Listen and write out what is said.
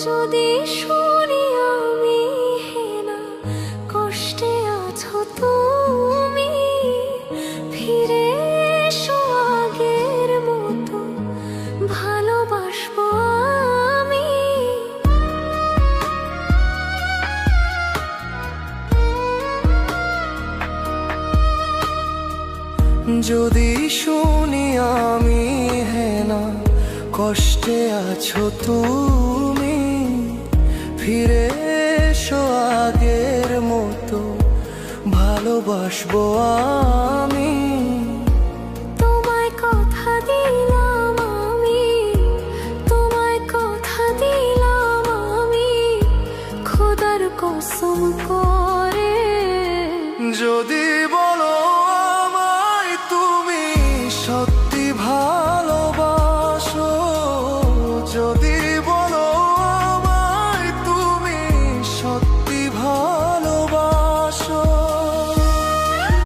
যদি শুনি আমি হেনা কষ্টে আছো তুমি, ফিরে এসো আগের মতো ভালোবাসবো আমি। যদি শুনি আমি হেনা কষ্টে আছো তুমি, ফিরে এসো আগের মতো ভালোবাসবো আমি।